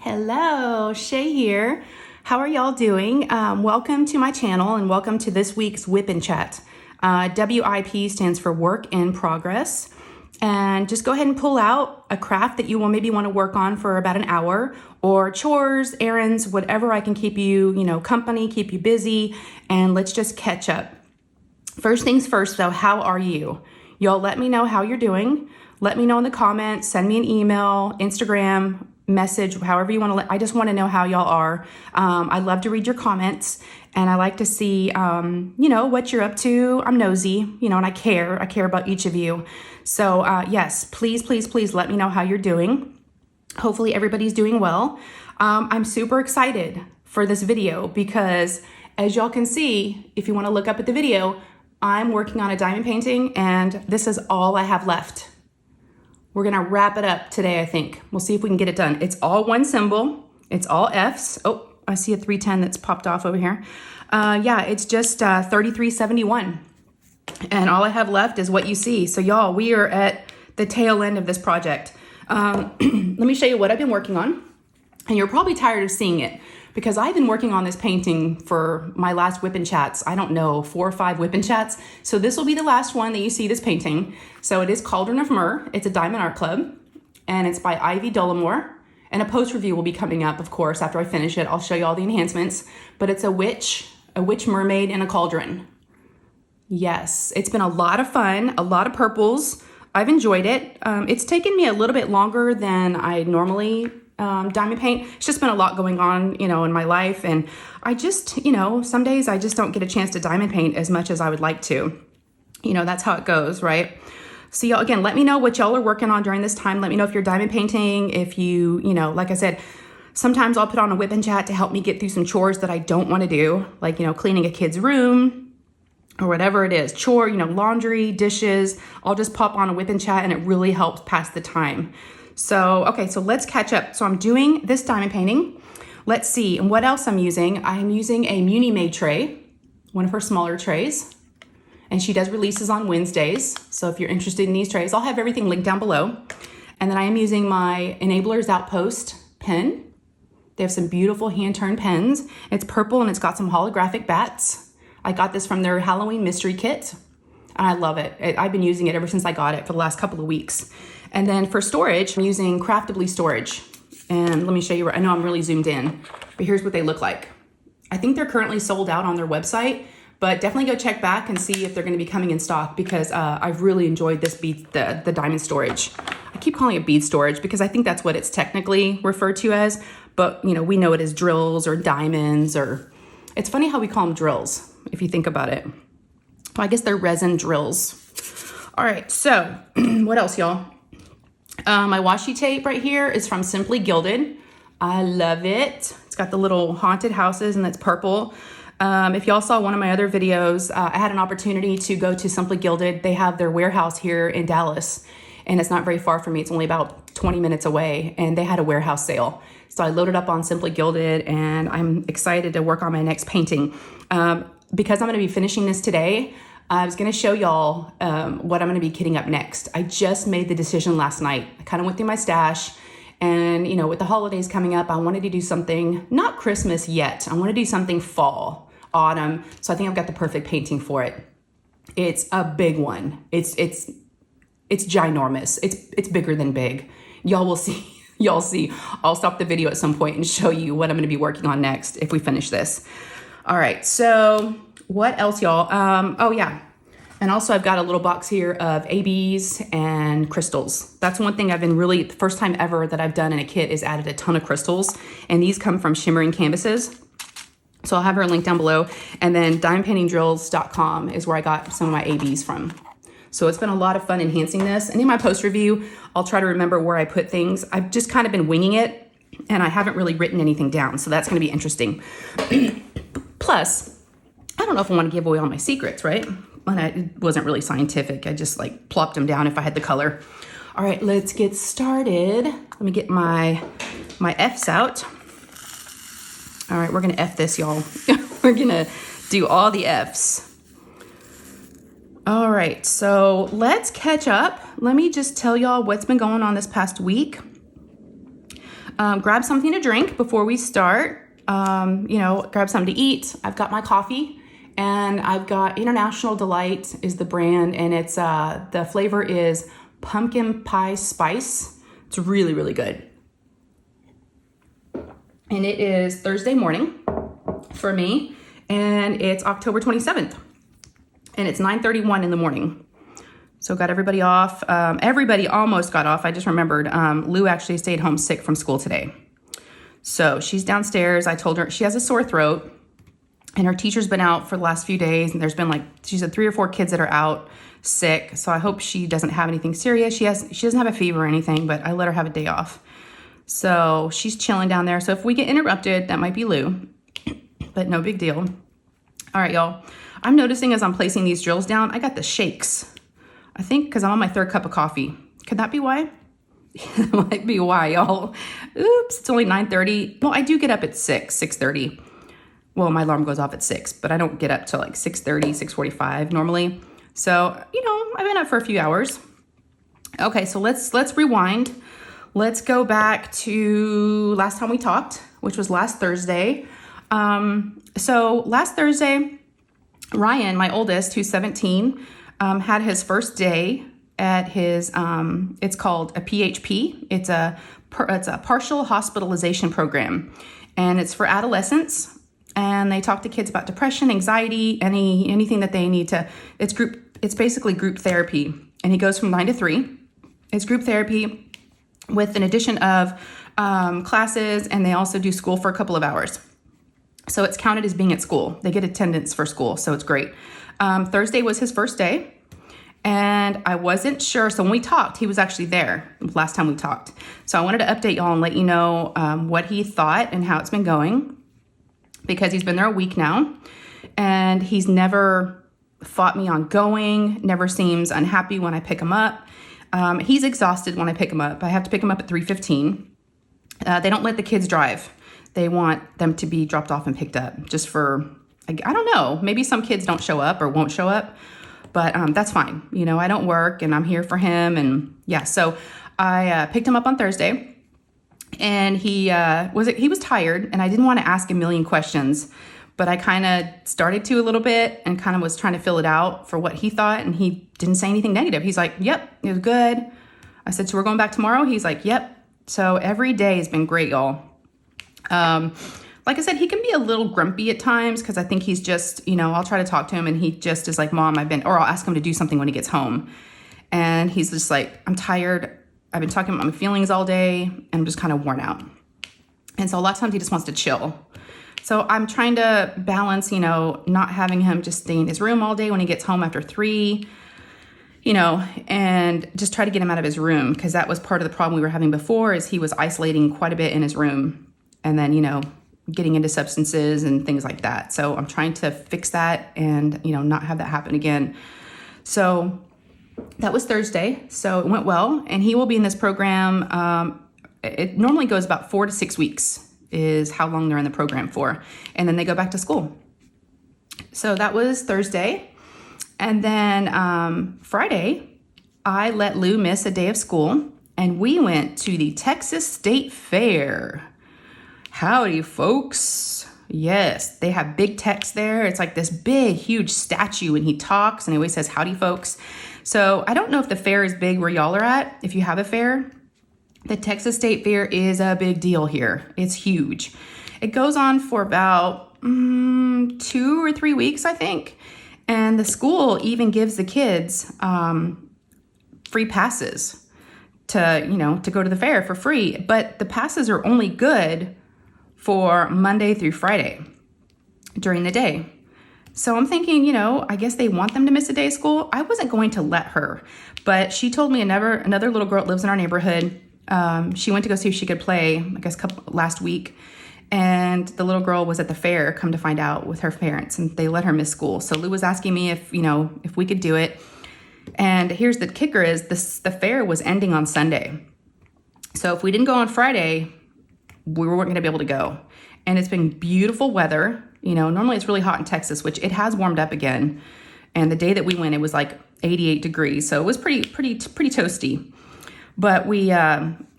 Hello, Shay here. How are y'all doing? Welcome to my channel and welcome to this week's Wip N Chat. WIP stands for work in progress. And just go ahead and pull out a craft that you will maybe want to work on for about an hour, or chores, errands, whatever I can keep you, company, keep you busy, and let's just catch up. First things first though, how are you? Y'all let me know how you're doing. Let me know in the comments, send me an email, Instagram, message, however you want to. I just want to know how y'all are. I love to read your comments and I like to see, what you're up to. I'm nosy, and I care about each of you. So yes, please let me know how you're doing. Hopefully everybody's doing well. I'm super excited for this video because as y'all can see, if you want to look up at the video, I'm working on a diamond painting and this is all I have left. We're gonna wrap it up today, I think. We'll see if we can get it done. It's all one symbol. It's all Fs. Oh, I see a 310 that's popped off over here. It's just 3371. And all I have left is what you see. So y'all, we are at the tail end of this project. Let me show you what I've been working on. And you're probably tired of seeing it because I've been working on this painting for my last Wip N Chats. I don't know, 4 or 5 Wip N Chats. So this will be the last one that you see this painting. So it is Cauldron of Mer. It's a Diamond Art Club and it's by Ivy Dollamore. And a post review will be coming up, of course, after I finish it. I'll show you all the enhancements, but it's a witch mermaid in a cauldron. Yes, it's been a lot of fun, a lot of purples. I've enjoyed it. It's taken me a little bit longer than I normally diamond paint. It's just been a lot going on, in my life. And I just, some days I just don't get a chance to diamond paint as much as I would like to. That's how it goes, right? So y'all, again, let me know what y'all are working on during this time. Let me know if you're diamond painting, if you, like I said, sometimes I'll put on a Wip N Chat to help me get through some chores that I don't want to do, like, cleaning a kid's room or whatever it is, chore, laundry, dishes. I'll just pop on a Wip N Chat and it really helps pass the time. So, okay, so let's catch up. So I'm doing this diamond painting. Let's see, and what else I'm using. I'm using a Munimade Tray, one of her smaller trays. And she does releases on Wednesdays. So if you're interested in these trays, I'll have everything linked down below. And then I am using my Enablers Outpost Pen. They have some beautiful hand-turned pens. It's purple and it's got some holographic bats. I got this from their Halloween mystery kit. And I love it. I've been using it ever since I got it for the last couple of weeks. And then for storage, I'm using Craftibly storage. And let me show you, I know I'm really zoomed in, but here's what they look like. I think they're currently sold out on their website, but definitely go check back and see if they're gonna be coming in stock because I've really enjoyed this bead, the diamond storage. I keep calling it bead storage because I think that's what it's technically referred to as, but we know it as drills or diamonds, or it's funny how we call them drills, if you think about it. Well, I guess they're resin drills. All right, so what else, y'all? My washi tape right here is from Simply Gilded. I love it. It's got the little haunted houses and it's purple. If y'all saw one of my other videos, I had an opportunity to go to Simply Gilded. They have their warehouse here in Dallas and it's not very far from me. It's only about 20 minutes away and they had a warehouse sale. So I loaded up on Simply Gilded and I'm excited to work on my next painting. Because I'm gonna be finishing this today, I was gonna show y'all what I'm gonna be kitting up next. I just made the decision last night. I kind of went through my stash and with the holidays coming up, I wanted to do something, not Christmas yet. I wanna do something fall, autumn. So I think I've got the perfect painting for it. It's a big one. It's ginormous. It's bigger than big. Y'all will see. Y'all see. I'll stop the video at some point and show you what I'm gonna be working on next if we finish this. All right, so what else, y'all? Oh yeah, and also I've got a little box here of ABs and crystals. That's one thing I've been really, the first time ever that I've done in a kit is added a ton of crystals, and these come from Shimmering Canvases. So I'll have her link down below, and then diamondpaintingdrills.com is where I got some of my ABs from. So it's been a lot of fun enhancing this, and in my post review, I'll try to remember where I put things. I've just kind of been winging it, and I haven't really written anything down, so that's gonna be interesting. Plus, I don't know if I want to give away all my secrets, right? It wasn't really scientific. I just like plopped them down if I had the color. All right, let's get started. Let me get my Fs out. All right, we're gonna F this, y'all. We're gonna do all the Fs. All right, so let's catch up. Let me just tell y'all what's been going on this past week. grab something to drink before we start. Grab something to eat. I've got my coffee, and I've got International Delight is the brand, and it's the flavor is pumpkin pie spice. It's really, really good. And it is Thursday morning for me, and it's October 27th, and it's 9:31 in the morning. So got everybody off. Everybody almost got off. I just remembered Lou actually stayed home sick from school today. So she's downstairs. I told her she has a sore throat, and her teacher's been out for the last few days, and there's been she said 3 or 4 kids that are out sick. So I hope she doesn't have anything serious. She doesn't have a fever or anything, but I let her have a day off. So she's chilling down there. So if we get interrupted, that might be Lou, but no big deal. All right, y'all. I'm noticing as I'm placing these drills down, I got the shakes. I think because I'm on my 3rd cup of coffee. Could that be why? That might be why, y'all. Oops, it's only 9:30. Well, I do get up at 6:30. Well, my alarm goes off at 6, but I don't get up till like 6:30, 6:45 normally. So, I've been up for a few hours. Okay, so let's rewind. Let's go back to last time we talked, which was last Thursday. So last Thursday, Ryan, my oldest, who's 17, had his first day at his, it's called a PHP. It's a partial hospitalization program, and it's for adolescents. And they talk to kids about depression, anxiety, anything that they need to. It's basically group therapy, and he goes from 9 to 3. It's group therapy with an addition of classes, and they also do school for a couple of hours. So it's counted as being at school. They get attendance for school, so it's great. Thursday was his first day, and I wasn't sure. So when we talked, he was actually there last time we talked. So I wanted to update y'all and let you know what he thought and how it's been going, because he's been there a week now, and he's never fought me on going, never seems unhappy when I pick him up. He's exhausted when I pick him up. I have to pick him up at 3:15. They don't let the kids drive. They want them to be dropped off and picked up just for, I don't know, maybe some kids don't show up or won't show up, but that's fine. I don't work, and I'm here for him. And yeah, so I picked him up on Thursday, and he was tired, and I didn't want to ask a million questions, but I kind of started to a little bit and kind of was trying to fill it out for what he thought, and he didn't say anything negative. He's like, yep, it was good. I said, so we're going back tomorrow? He's like, yep. So every day has been great, y'all. Like I said, he can be a little grumpy at times, because I think he's just, I'll try to talk to him, and he just is like, Mom, or I'll ask him to do something when he gets home. And he's just like, I'm tired. I've been talking about my feelings all day, and I'm just kind of worn out. And so a lot of times he just wants to chill. So I'm trying to balance, not having him just stay in his room all day when he gets home after 3, and just try to get him out of his room, because that was part of the problem we were having before, is he was isolating quite a bit in his room, and then, getting into substances and things like that. So I'm trying to fix that and, not have that happen again. So that was Thursday. So it went well, and he will be in this program. It normally goes about 4 to 6 weeks is how long they're in the program for. And then they go back to school. So that was Thursday. And then Friday, I let Lou miss a day of school, and we went to the Texas State Fair. Howdy, folks. Yes, they have big text there. It's like this big, huge statue, and he talks, and he always says, howdy, folks. So I don't know if the fair is big where y'all are at, if you have a fair. The Texas State Fair is a big deal here. It's huge. It goes on for about 2 or 3 weeks, I think. And the school even gives the kids free passes to go to the fair for free. But the passes are only good for Monday through Friday during the day. So I'm thinking, I guess they want them to miss a day of school. I wasn't going to let her, but she told me another little girl that lives in our neighborhood. She went to go see if she could play, I guess, last week. And the little girl was at the fair, come to find out, with her parents, and they let her miss school. So Lou was asking me if we could do it. And here's the kicker is the fair was ending on Sunday. So if we didn't go on Friday, we weren't going to be able to go. And it's been beautiful weather. Normally it's really hot in Texas, which it has warmed up again. And the day that we went, it was like 88 degrees. So it was pretty toasty. But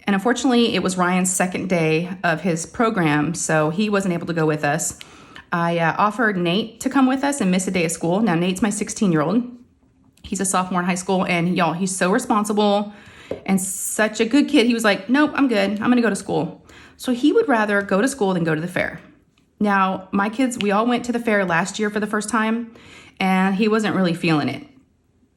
And unfortunately, it was Ryan's second day of his program, so he wasn't able to go with us. I offered Nate to come with us and miss a day of school. Now, Nate's my 16-year-old. He's a sophomore in high school, and y'all, he's so responsible and such a good kid. He was like, nope, I'm good. I'm going to go to school. So he would rather go to school than go to the fair. Now, my kids, we all went to the fair last year for the first time, and he wasn't really feeling it.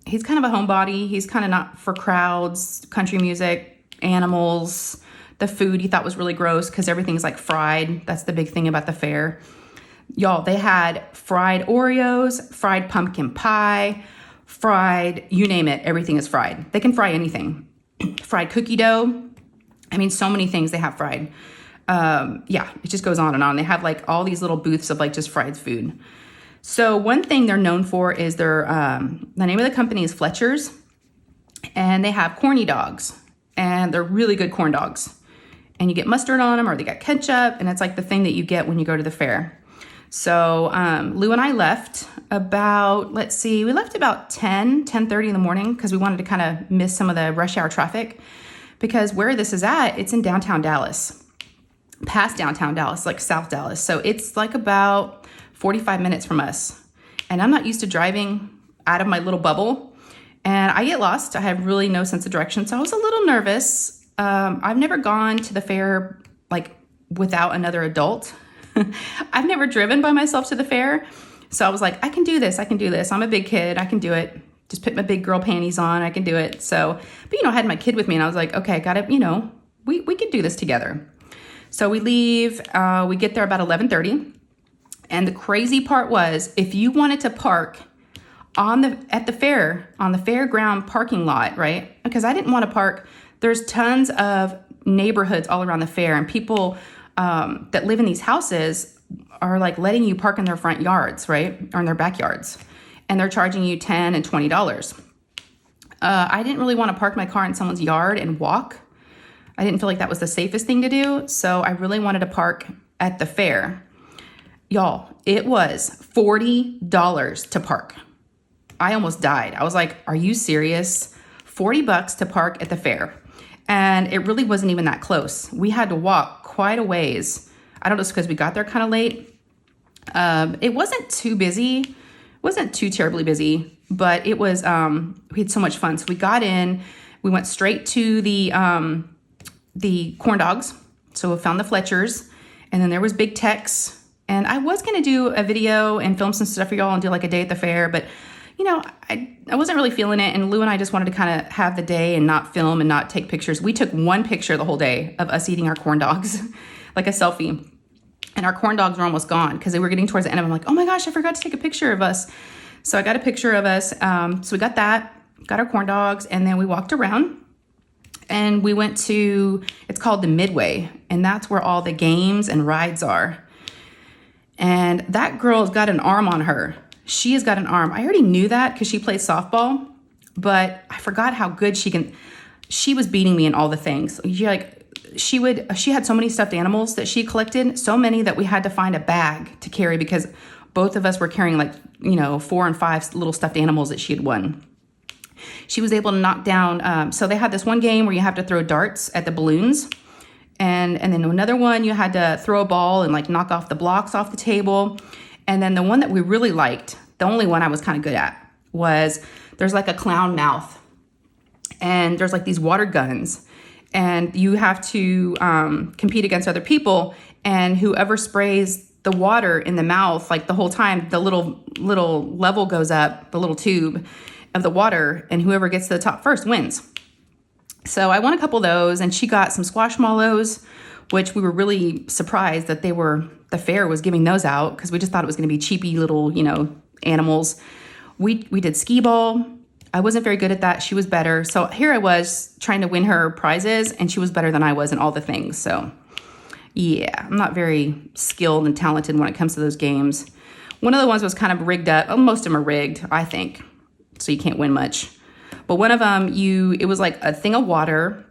He's kind of a homebody. He's kind of not for crowds, country music, animals. The food he thought was really gross because everything's like fried. That's the big thing about the fair. Y'all, they had fried Oreos, fried pumpkin pie, fried, you name it, everything is fried. They can fry anything. Fried cookie dough. I mean, so many things they have fried. Yeah, it just goes on and on. They have like all these little booths of like just fried food. So one thing they're known for is their, the name of the company is Fletcher's, and they have corny dogs, and they're really good corn dogs. And you get mustard on them, or they got ketchup, and it's like the thing that you get when you go to the fair. So Lou and I left about, we left about 10:30 in the morning because we wanted to kind of miss some of the rush hour traffic, because where this is at, it's in downtown Dallas, past downtown Dallas, like South Dallas. So it's like about 45 minutes from us. And I'm not used to driving out of my little bubble, and I get lost. I have really no sense of direction. So I was a little nervous. I've never gone to the fair like without another adult. I've never driven by myself to the fair. So I was like, I can do this. I'm a big kid. I can do it. Just put my big girl panties on. I can do it. So, but I had my kid with me, and I was like, okay, I got it. We could do this together. So we leave, we get there about 11:30. And the crazy part was, if you wanted to park on the fairground parking lot, right? Because I didn't want to park. There's tons of neighborhoods all around the fair, and people that live in these houses are like letting you park in their front yards, right? Or in their backyards. And they're charging you $10 and $20. I didn't really want to park my car in someone's yard and walk. I didn't feel like that was the safest thing to do. So I really wanted to park at the fair. Y'all, it was $40 to park. I almost died. I was like, are you serious? $40 to park at the fair. And it really wasn't even that close. We had to walk quite a ways. I don't know, it's because we got there kind of late. It wasn't too busy. It wasn't too terribly busy, but it was, we had so much fun. So we got in, we went straight to the corn dogs. So we found the Fletchers, and then there was Big Tex. And I was going to do a video and film some stuff for y'all and do like a day at the fair, but I wasn't really feeling it. And Lou and I just wanted to kind of have the day and not film and not take pictures. We took one picture the whole day of us eating our corn dogs, like a selfie. And our corn dogs were almost gone because they were getting towards the end. I'm like, oh my gosh, I forgot to take a picture of us. So I got a picture of us. So we got that, got our corn dogs, and then we walked around. And we went to, it's called the Midway, and that's where all the games and rides are. And that girl's got an arm on her. She has got an arm. I already knew that because she plays softball, but I forgot how good she can. She was beating me in all the things. She had so many stuffed animals that she collected, so many that we had to find a bag to carry because both of us were carrying 4 and 5 little stuffed animals that she had won. She was able to knock down, so they had this one game where you have to throw darts at the balloons. And then another one, you had to throw a ball and knock off the blocks off the table. And then the one that we really liked, the only one I was kind of good at, was there's like a clown mouth. And there's like these water guns. And you have to compete against other people. And whoever sprays the water in the mouth, the whole time, the little level goes up, the little tube of the water. And whoever gets to the top first wins. So I won a couple of those, and she got some squashmallows, which we were really surprised that the fair was giving those out because we just thought it was going to be cheapy little, animals. We did skee ball. I wasn't very good at that. She was better. So here I was trying to win her prizes, and she was better than I was in all the things. So yeah, I'm not very skilled and talented when it comes to those games. One of the ones was kind of rigged up. Oh, most of them are rigged, I think. So you can't win much. But one of them, it was like a thing of water,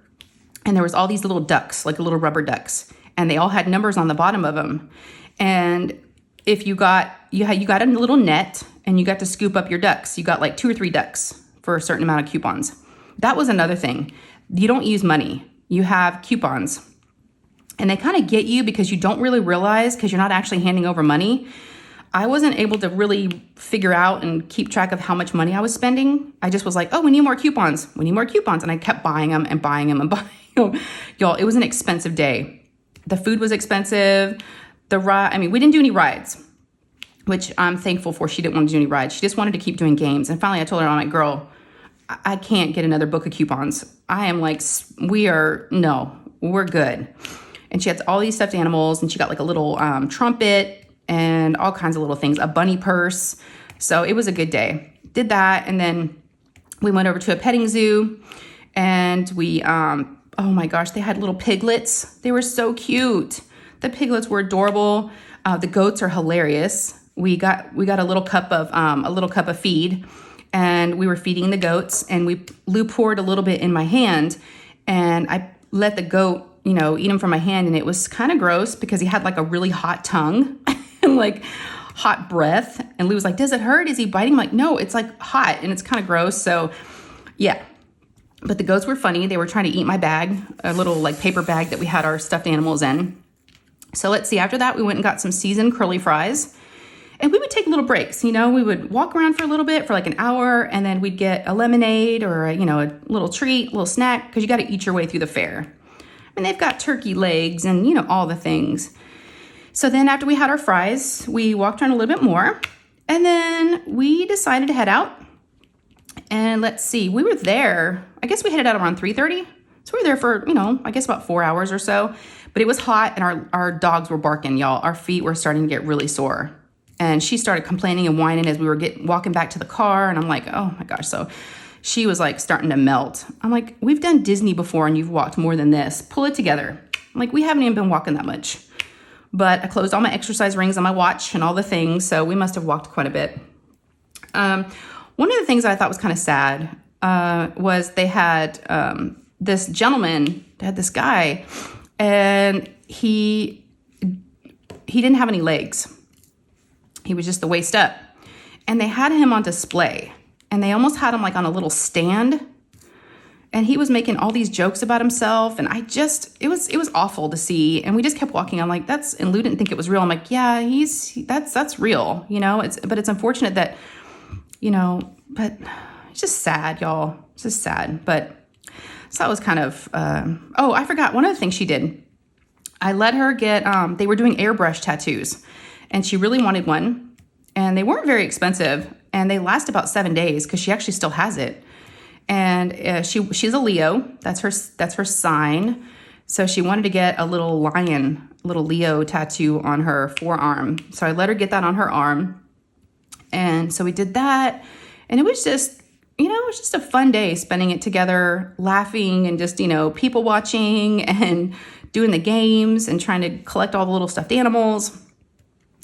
and there was all these little ducks, like little rubber ducks, and they all had numbers on the bottom of them. And if you got a little net, and you got to scoop up your ducks. You got like 2 or 3 ducks for a certain amount of coupons. That was another thing. You don't use money. you have coupons. And they kind of get you because you don't really realize, because you're not actually handing over money. I wasn't able to really figure out and keep track of how much money I was spending. I just was like, oh, we need more coupons. We need more coupons. And I kept buying them and buying them and buying them. Y'all, it was an expensive day. The food was expensive. We didn't do any rides, which I'm thankful for. She didn't want to do any rides. She just wanted to keep doing games. And finally I told her, I'm like, girl, I can't get another book of coupons. I am like, we're good. And she had all these stuffed animals, and she got like a little trumpet and all kinds of little things, a bunny purse. So it was a good day. Did that. And then we went over to a petting zoo, and we, oh my gosh, they had little piglets. They were so cute. The piglets were adorable. The goats are hilarious. We got a little cup of feed, and we were feeding the goats, and Lou poured a little bit in my hand, and I let the goat, eat them from my hand. And it was kind of gross because he had like a really hot tongue and like hot breath. And Lou was like, does it hurt? Is he biting? I'm like, no, it's like hot and it's kind of gross. So yeah, but the goats were funny. They were trying to eat my bag, a little like paper bag that we had our stuffed animals in. So let's see, after that, we went and got some seasoned curly fries, and we would take little breaks. We would walk around for a little bit for like an hour, and then we'd get a lemonade or a little treat, a little snack, because you got to eat your way through the fair. And they've got turkey legs and, all the things. So then after we had our fries, we walked around a little bit more, and then we decided to head out. And let's see, we were there, I guess we headed out around 3:30. So we were there for, I guess about 4 hours or so. But it was hot, and our dogs were barking, y'all. Our feet were starting to get really sore. And she started complaining and whining as we were walking back to the car. And I'm like, oh my gosh. So she was like starting to melt. I'm like, we've done Disney before and you've walked more than this. Pull it together. I'm like, we haven't even been walking that much. But I closed all my exercise rings on my watch and all the things. So we must have walked quite a bit. One of the things I thought was kind of sad was they had this gentleman, they had this guy, and he didn't have any legs. He was just the waist up. And they had him on display. And they almost had him like on a little stand. And he was making all these jokes about himself. And it was awful to see. And we just kept walking. I'm like, and Lou didn't think it was real. I'm like, yeah, that's real, but it's unfortunate that, but it's just sad, y'all. It's just sad. But so that was kind of, I forgot one of the things she did. I let her get, they were doing airbrush tattoos, and she really wanted one, and they weren't very expensive, and they last about 7 days because she actually still has it. And she's a Leo. That's her sign. So she wanted to get a little Leo tattoo on her forearm. So I let her get that on her arm. And so we did that. And it was just, a fun day spending it together, laughing and just, people watching and doing the games and trying to collect all the little stuffed animals.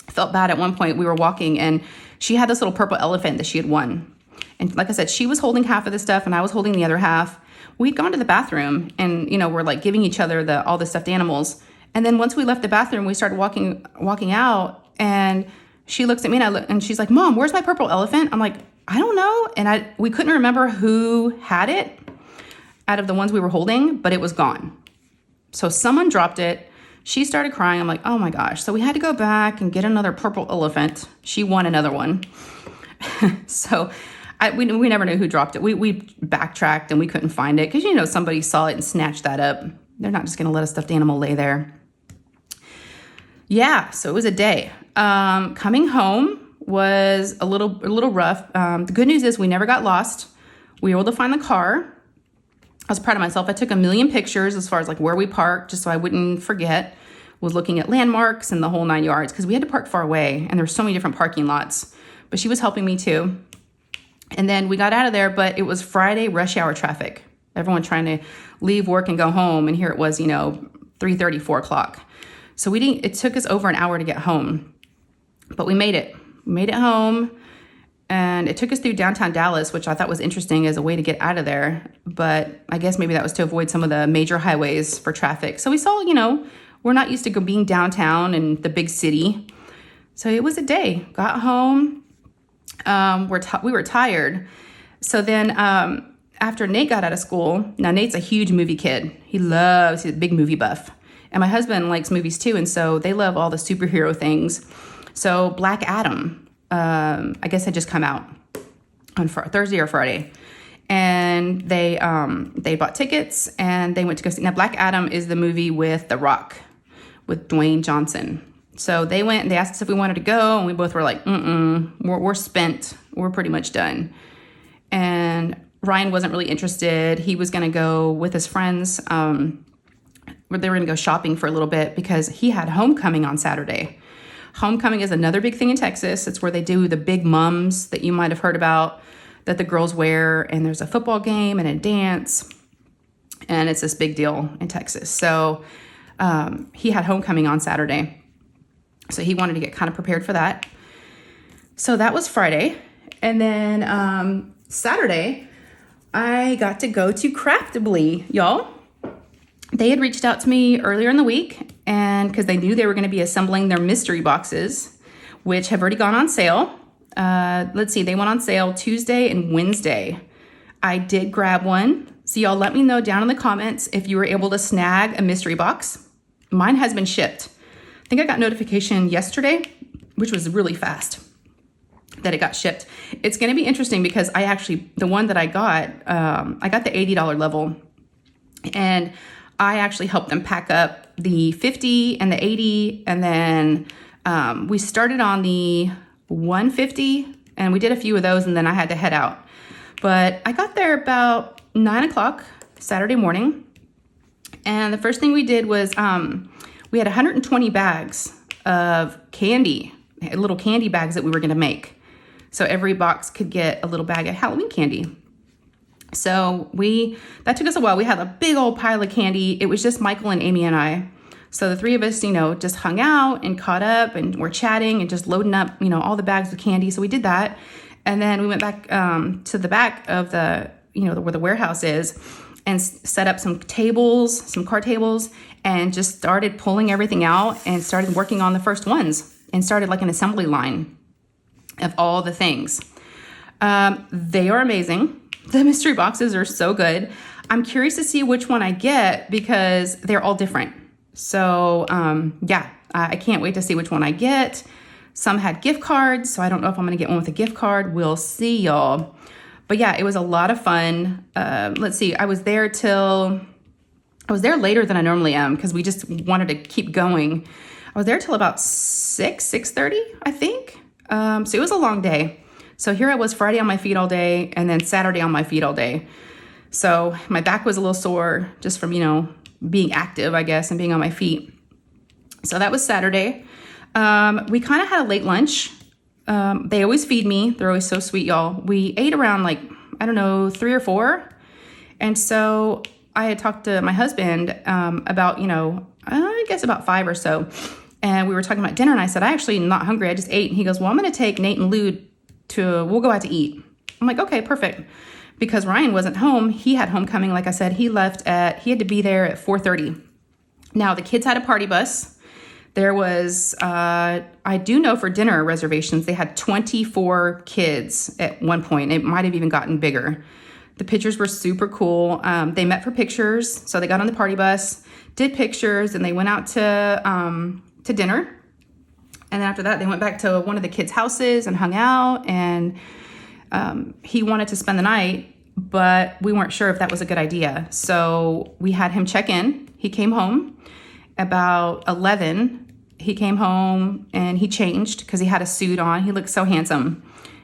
I felt bad at one point. We were walking and she had this little purple elephant that she had won. And like I said, she was holding half of the stuff and I was holding the other half. We'd gone to the bathroom and, we're like giving each other all the stuffed animals. And then once we left the bathroom, we started walking out, and she looks at me and she's like, Mom, where's my purple elephant? I'm like, I don't know. And we couldn't remember who had it out of the ones we were holding, but it was gone. So someone dropped it. She started crying. I'm like, oh my gosh. So we had to go back and get another purple elephant. She won another one. So we never knew who dropped it. We backtracked and we couldn't find it because, somebody saw it and snatched that up. They're not just going to let a stuffed animal lay there. Yeah, so it was a day. Coming home was a little rough. The good news is we never got lost. We were able to find the car. I was proud of myself. I took a million pictures as far as like where we parked, just so I wouldn't forget. Was looking at landmarks and the whole 9 yards because we had to park far away and there were so many different parking lots. But she was helping me too. And then we got out of there, but it was Friday rush hour traffic. Everyone trying to leave work and go home. And here it was, 3:30, 4 o'clock. So it took us over an hour to get home, but we made it. We made it home, and it took us through downtown Dallas, which I thought was interesting as a way to get out of there. But I guess maybe that was to avoid some of the major highways for traffic. So we saw, we're not used to being downtown in the big city. So it was a day. Got home. We were tired. So then after Nate got out of school, now Nate's a huge movie kid. He's a big movie buff. And my husband likes movies too, and so they love all the superhero things. So Black Adam, I guess had just come out on Thursday or Friday. And they bought tickets and they went to go see. Now, Black Adam is the movie with The Rock, with Dwayne Johnson. So they went and they asked us if we wanted to go, and we both were like, we're spent. We're pretty much done. And Ryan wasn't really interested. He was going to go with his friends. They were going to go shopping for a little bit because he had homecoming on Saturday. Homecoming is another big thing in Texas. It's where they do the big mums that you might have heard about that the girls wear. And there's a football game and a dance. And it's this big deal in Texas. So he had homecoming on Saturday. So he wanted to get kind of prepared for that. So that was Friday. And then Saturday, I got to go to Craftibly, y'all. They had reached out to me earlier in the week, and because they knew they were going to be assembling their mystery boxes, which have already gone on sale. Let's see, they went on sale Tuesday and Wednesday. I did grab one. So y'all let me know down in the comments if you were able to snag a mystery box. Mine has been shipped. I think I got notification yesterday, which was really fast, that it got shipped. It's going to be interesting because the one that I got the $80 level, and I actually helped them pack up the 50 and the 80, and then we started on the 150, and we did a few of those, and then I had to head out. But I got there about 9 o'clock Saturday morning, and the first thing we did was we had 120 bags of candy, little candy bags that we were going to make. So every box could get a little bag of Halloween candy. So that took us a while. We had a big old pile of candy. It was just Michael and Amy and I. So the three of us, just hung out and caught up, and we're chatting and just loading up, all the bags of candy. So we did that. And then we went back to the back of the, where the warehouse is, and set up some tables, some card tables, and just started pulling everything out and started working on the first ones and started like an assembly line of all the things. They are amazing. The mystery boxes are so good. I'm curious to see which one I get because they're all different. So I can't wait to see which one I get. Some had gift cards, so I don't know if I'm going to get one with a gift card. We'll see, y'all. But yeah, it was a lot of fun. Let's see. I was there later than I normally am because we just wanted to keep going. I was there till about 6:30, I think. So it was a long day. So here I was Friday on my feet all day, and then Saturday on my feet all day. So my back was a little sore just from, being active, I guess, and being on my feet. So that was Saturday. We kind of had a late lunch. They always feed me. They're always so sweet, y'all. We ate around 3 or 4. And so I had talked to my husband about, I guess about 5 or so. And we were talking about dinner, and I said, I actually am not hungry. I just ate. And he goes, well, I'm going to take Nate and Lude we'll go out to eat. I'm like, okay, perfect. Because Ryan wasn't home. He had homecoming. Like I said, he had to be there at 4:30. Now the kids had a party bus. There was, I do know for dinner reservations, they had 24 kids at one point. It might have even gotten bigger. The pictures were super cool. They met for pictures. So they got on the party bus, did pictures, and they went out to dinner. And then after that, they went back to one of the kids' houses and hung out. And he wanted to spend the night, but we weren't sure if that was a good idea. So we had him check in. He came home about 11. He came home and he changed because he had a suit on. He looked so handsome.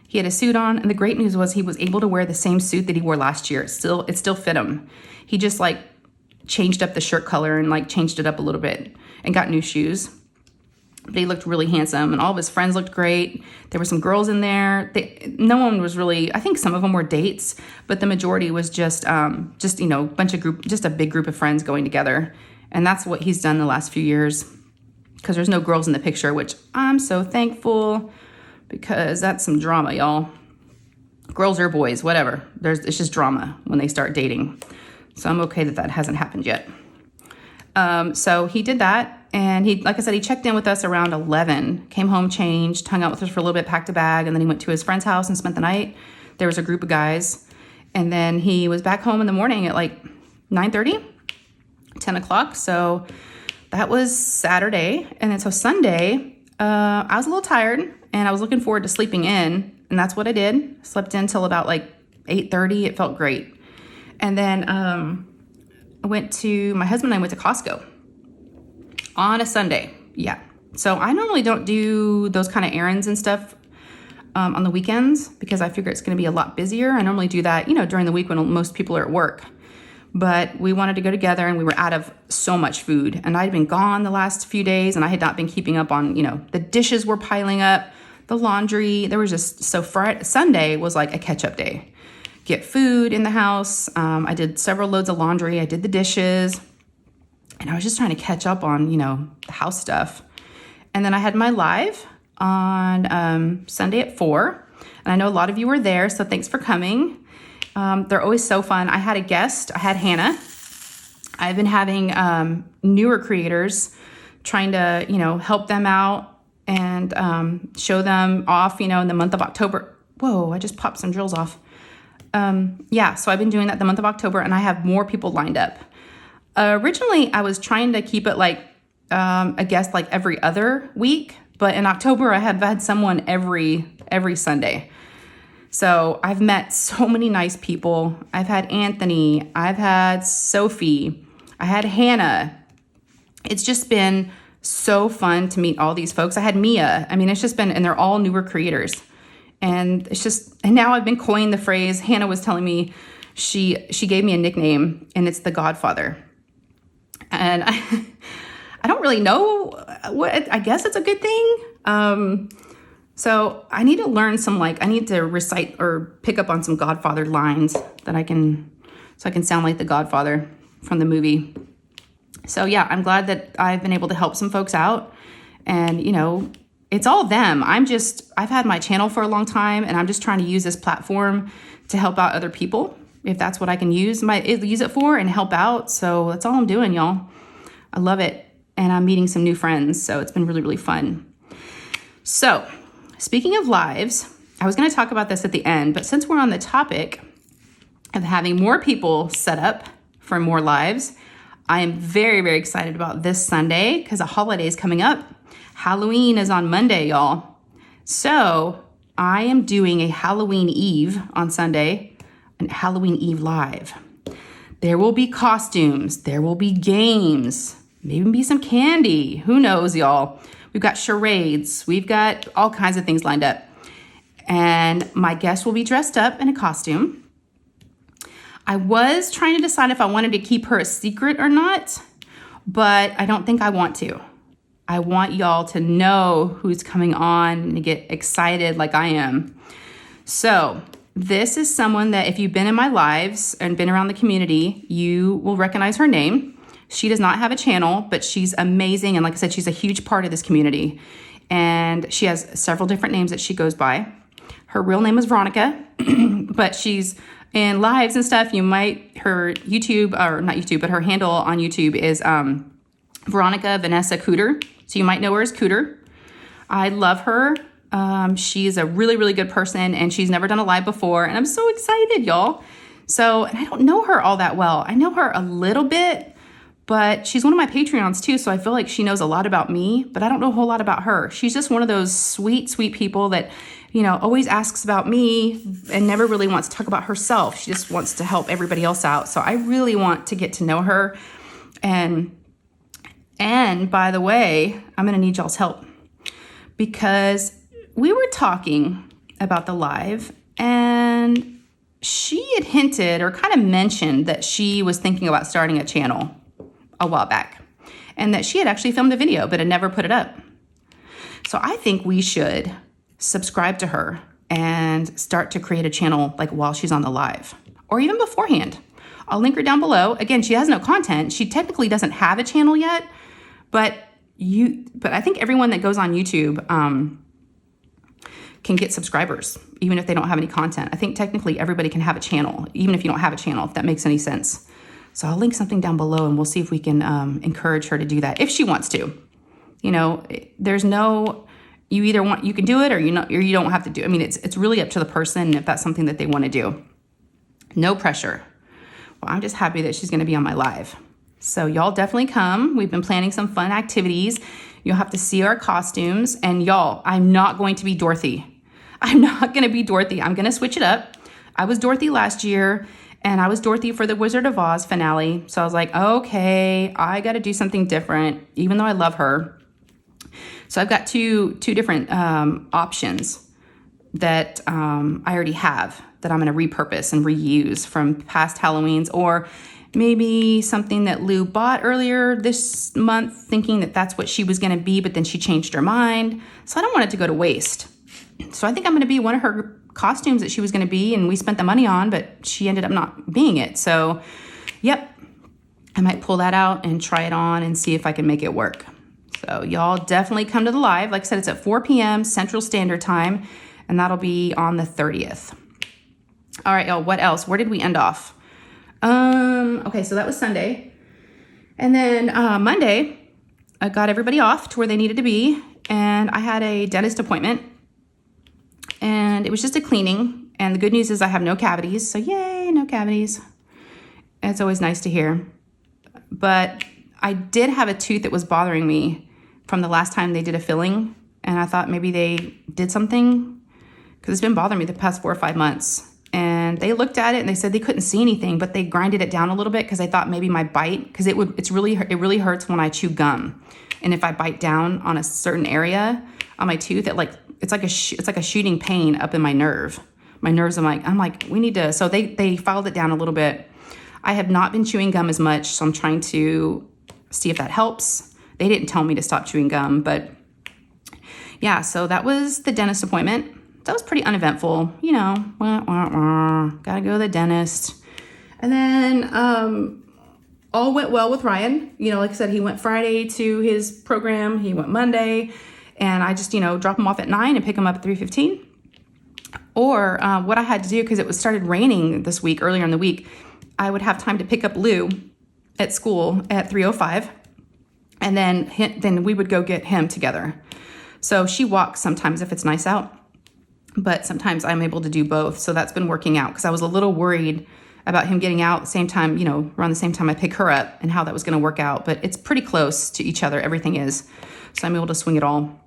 He had a suit on. And the great news was he was able to wear the same suit that he wore last year. It still fit him. He just changed up the shirt color and changed it up a little bit and got new shoes. But he looked really handsome, and all of his friends looked great. There were some girls in there. No one was really, I think some of them were dates, but the majority was just a big group of friends going together. And that's what he's done the last few years because there's no girls in the picture, which I'm so thankful because that's some drama, y'all. Girls or boys, whatever. It's just drama when they start dating. So I'm okay that hasn't happened yet. So he did that. And he, like I said, he checked in with us around 11, came home, changed, hung out with us for a little bit, packed a bag, and then he went to his friend's house and spent the night. There was a group of guys, And then he was back home in the morning at like 9:30, 10 o'clock. So that was Saturday. And then so Sunday, I was a little tired and I was looking forward to sleeping in. And that's what I did. Slept in till about like 8:30. It felt great. And then my husband and I went to Costco on a Sunday. Yeah. So I normally don't do those kind of errands and stuff on the weekends because I figure it's going to be a lot busier. I normally do that, during the week when most people are at work. But we wanted to go together and we were out of so much food. And I'd been gone the last few days and I had not been keeping up on, the dishes were piling up, the laundry. There was just, so Sunday was like a catch-up day. Get food in the house. I did several loads of laundry. I did the dishes. And I was just trying to catch up on, the house stuff. And then I had my live on Sunday at 4. And I know a lot of you were there, so thanks for coming. They're always so fun. I had a guest. I had Hannah. I've been having newer creators trying to, help them out and show them off, in the month of October. Whoa, I just popped some drills off. So I've been doing that the month of October, and I have more people lined up. Originally, I was trying to keep it like, I guess like every other week, but in October, I have had someone every Sunday. So I've met so many nice people. I've had Anthony, I've had Sophie, I had Hannah. It's just been so fun to meet all these folks. I had Mia. I mean, it's just been, and they're all newer creators. And and now I've been coining the phrase. Hannah was telling me she gave me a nickname, and it's the Godfather. And I don't really know I guess it's a good thing. So I need to learn I need to recite or pick up on some Godfather lines that I can sound like the Godfather from the movie. So yeah, I'm glad that I've been able to help some folks out, and it's all them. I've had my channel for a long time, and I'm just trying to use this platform to help out other people. If that's what I can use it for and help out. So that's all I'm doing, y'all. I love it. And I'm meeting some new friends. So it's been really, really fun. So speaking of lives, I was going to talk about this at the end, but since we're on the topic of having more people set up for more lives, I am very, very excited about this Sunday because a holiday is coming up. Halloween is on Monday, y'all. So I am doing a Halloween Eve on Sunday, an Halloween Eve live. There will be costumes. There will be games. Maybe be some candy. Who knows, y'all? We've got charades. We've got all kinds of things lined up. And my guest will be dressed up in a costume. I was trying to decide if I wanted to keep her a secret or not, but I don't think I want to. I want y'all to know who's coming on and to get excited like I am. So this is someone that if you've been in my lives and been around the community, you will recognize her name. She does not have a channel, but she's amazing. And like I said, she's a huge part of this community. And she has several different names that she goes by. Her real name is Veronica, but she's in lives and stuff. Her YouTube, or not YouTube, but her handle on YouTube is Veronica Vanessa Cooter. So you might know her as Cooter. I love her. She's a really, really good person, and she's never done a live before. And I'm so excited, y'all. So, and I don't know her all that well. I know her a little bit, but she's one of my Patreons too. So I feel like she knows a lot about me, but I don't know a whole lot about her. She's just one of those sweet, sweet people that, always asks about me and never really wants to talk about herself. She just wants to help everybody else out. So I really want to get to know her. And by the way, I'm going to need y'all's help because we were talking about the live, and she had hinted or kind of mentioned that she was thinking about starting a channel a while back, and that she had actually filmed a video but had never put it up. So I think we should subscribe to her and start to create a channel like while she's on the live, or even beforehand. I'll link her down below. Again, she has no content. She technically doesn't have a channel yet, but I think everyone that goes on YouTube can get subscribers, even if they don't have any content. I think technically everybody can have a channel, even if you don't have a channel, if that makes any sense. So I'll link something down below, and we'll see if we can encourage her to do that if she wants to. There's no, you can do it or you don't have to do it. I mean, it's really up to the person if that's something that they want to do. No pressure. Well, I'm just happy that she's going to be on my live. So y'all definitely come. We've been planning some fun activities. You'll have to see our costumes. And y'all, I'm not going to be Dorothy. I'm not going to be Dorothy. I'm going to switch it up. I was Dorothy last year, and I was Dorothy for the Wizard of Oz finale. So I was like, okay, I got to do something different, even though I love her. So I've got two different options that I already have that I'm going to repurpose and reuse from past Halloweens, or maybe something that Lou bought earlier this month thinking that that's what she was going to be, but then she changed her mind. So I don't want it to go to waste. So I think I'm going to be one of her costumes that she was going to be and we spent the money on, but she ended up not being it. So yep, I might pull that out and try it on and see if I can make it work. So y'all definitely come to the live. Like I said, it's at 4 p.m. Central Standard Time, and that'll be on the 30th. All right, y'all, what else? Where did we end off? Okay, so that was Sunday. And then Monday, I got everybody off to where they needed to be, and I had a dentist appointment, and it was just a cleaning. And the good news is I have no cavities, so yay, no cavities. It's always nice to hear. But I did have a tooth that was bothering me from the last time they did a filling, and I thought maybe they did something because it's been bothering me the past 4 or 5 months. And they looked at it and they said they couldn't see anything, but they grinded it down a little bit because they thought maybe my bite, because it really hurts when I chew gum, and if I bite down on a certain area on my tooth, it's like a shooting pain up in my nerve. My nerves, I'm like, we need to. So they filed it down a little bit. I have not been chewing gum as much, so I'm trying to see if that helps. They didn't tell me to stop chewing gum, but yeah. So that was the dentist appointment. That was pretty uneventful, you know, gotta go to the dentist. And then all went well with Ryan. You know, like I said, he went Friday to his program, he went Monday, and I just, drop him off at 9 and pick him up at 3:15. Or what I had to do, because it started raining this week, earlier in the week, I would have time to pick up Lou at school at 3:05, and then we would go get him together. So she walks sometimes if it's nice out, but sometimes I'm able to do both. So that's been working out, because I was a little worried about him getting out at the same time, around the same time I pick her up, and how that was going to work out. But it's pretty close to each other. Everything is. So I'm able to swing it all.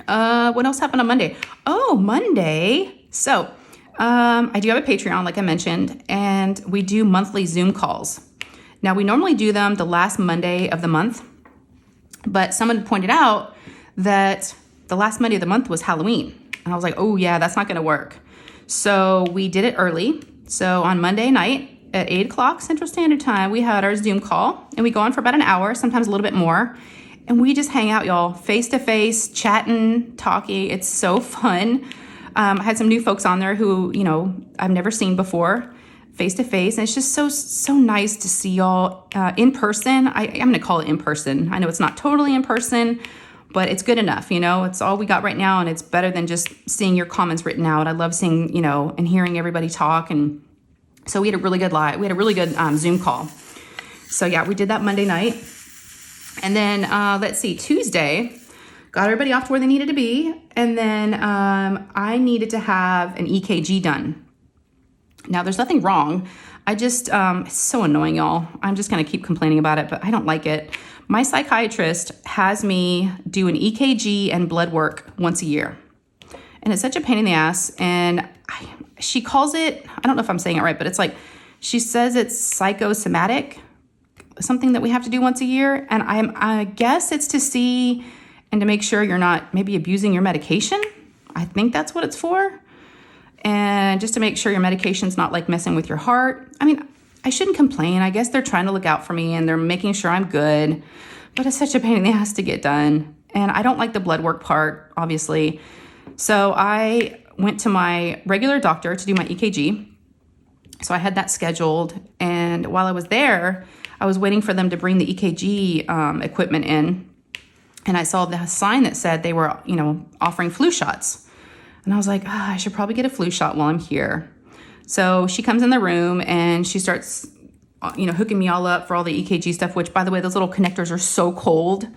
What else happened on Monday? Oh, Monday. So I do have a Patreon, like I mentioned, and we do monthly Zoom calls. Now, we normally do them the last Monday of the month, but someone pointed out that the last Monday of the month was Halloween. And I was like, oh yeah, that's not going to work. So we did it early. So on Monday night at 8 o'clock Central Standard Time, we had our Zoom call, and we go on for about an hour, sometimes a little bit more. And we just hang out, y'all, face to face, chatting, talking. It's so fun. I had some new folks on there who, I've never seen before, face to face. And it's just so nice to see y'all in person. I'm going to call it in person. I know it's not totally in person, but it's good enough, it's all we got right now, and it's better than just seeing your comments written out. I love seeing, and hearing everybody talk. And so we had a really good Zoom call. So yeah, we did that Monday night. And then, let's see, Tuesday, got everybody off to where they needed to be. And then I needed to have an EKG done. Now, there's nothing wrong. I just, it's so annoying, y'all. I'm just going to keep complaining about it, but I don't like it. My psychiatrist has me do an EKG and blood work once a year. And it's such a pain in the ass. And she calls it, I don't know if I'm saying it right, but it's like, she says it's psychosomatic, something that we have to do once a year. And I guess it's to see and to make sure you're not maybe abusing your medication. I think that's what it's for. And just to make sure your medication's not like messing with your heart. I mean, I shouldn't complain. I guess they're trying to look out for me and they're making sure I'm good, but it's such a pain in the ass to get done. And I don't like the blood work part, obviously. So I went to my regular doctor to do my EKG. So I had that scheduled. And while I was there, I was waiting for them to bring the EKG equipment in. And I saw the sign that said they were, offering flu shots. And I was like, I should probably get a flu shot while I'm here. So she comes in the room and she starts, hooking me all up for all the EKG stuff, which, by the way, those little connectors are so cold.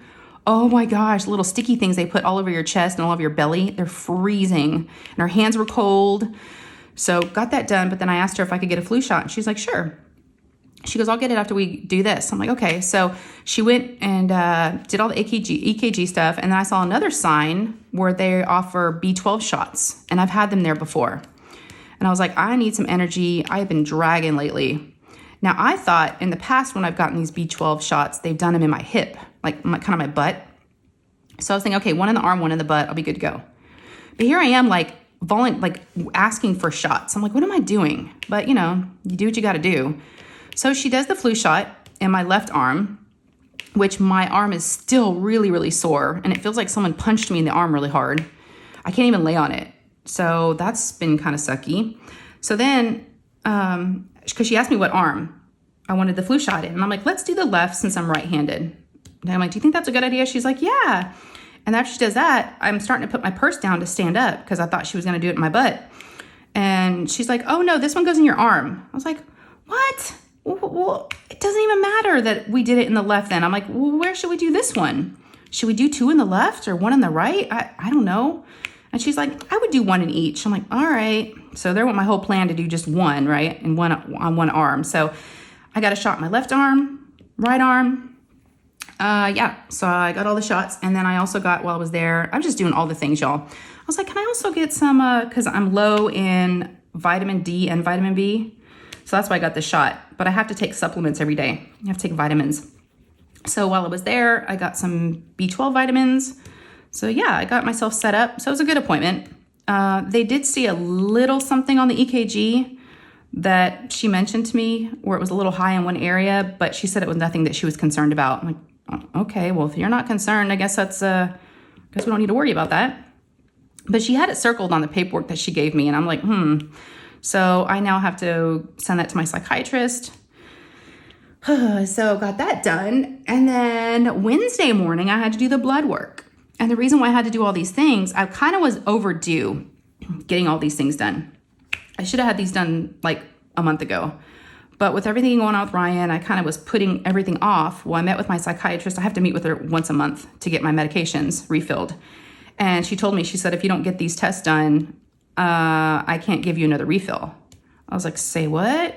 Oh my gosh, little sticky things they put all over your chest and all over your belly. They're freezing. And her hands were cold. So got that done, but then I asked her if I could get a flu shot, and she's like, sure. She goes, I'll get it after we do this. I'm like, okay. So she went and did all the EKG stuff, and then I saw another sign where they offer B12 shots, and I've had them there before. And I was like, I need some energy. I have been dragging lately. Now, I thought in the past when I've gotten these B12 shots, they've done them in my hip, like kind of my butt. So I was thinking, okay, one in the arm, one in the butt, I'll be good to go. But here I am, like asking for shots. I'm like, what am I doing? But you know, you do what you got to do. So she does the flu shot in my left arm, which my arm is still really, really sore. And it feels like someone punched me in the arm really hard. I can't even lay on it. So that's been kind of sucky. So then, because she asked me what arm I wanted the flu shot in. And I'm like, let's do the left since I'm right-handed. And I'm like, do you think that's a good idea? She's like, yeah. And after she does that, I'm starting to put my purse down to stand up because I thought she was going to do it in my butt. And she's like, oh no, this one goes in your arm. I was like, what? Well, it doesn't even matter that we did it in the left then. I'm like, well, where should we do this one? Should we do two in the left or one in the right? I don't know. And she's like, I would do one in each. I'm like, all right. So there went my whole plan to do just one, right? And one on one arm. So I got a shot in my left arm, right arm. Yeah, so I got all the shots. And then I also got, while I was there, I was just doing all the things, y'all. I was like, can I also get some, because I'm low in vitamin D and vitamin B. So that's why I got the shot. But I have to take supplements every day. I have to take vitamins. So while I was there, I got some B12 vitamins. So yeah, I got myself set up. So it was a good appointment. They did see a little something on the EKG that she mentioned to me where it was a little high in one area, but she said it was nothing that she was concerned about. I'm like, oh, okay, well, if you're not concerned, I guess that's, I guess we don't need to worry about that. But she had it circled on the paperwork that she gave me, and I'm like, So I now have to send that to my psychiatrist. So got that done. And then Wednesday morning, I had to do the blood work. And the reason why I had to do all these things, I kind of was overdue getting all these things done. I should have had these done like a month ago. But with everything going on with Ryan, I kind of was putting everything off. Well, I met with my psychiatrist. I have to meet with her once a month to get my medications refilled. And she told me, she said, if you don't get these tests done, I can't give you another refill. I was like, say what?